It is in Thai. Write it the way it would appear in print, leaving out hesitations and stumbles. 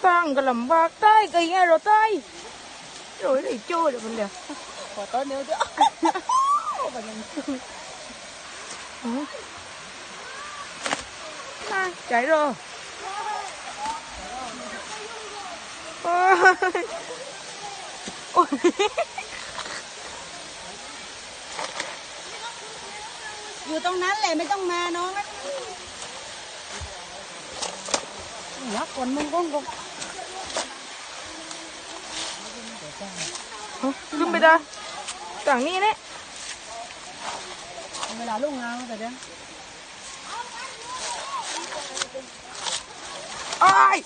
tăng cái làm bạc tay cái nghe rồi tay rồi để chơi được mình đượcขอต้นนิ้วด้วย chạy rồi ôi. อยู่ตรงนั้นแหละไม่ต้องมาน้องนะหัวคนมึงก้งก้ง ขึ้นไปได้ต่างนี้เนี่ย เวลาลูกงานแต่เดี๋ยว ai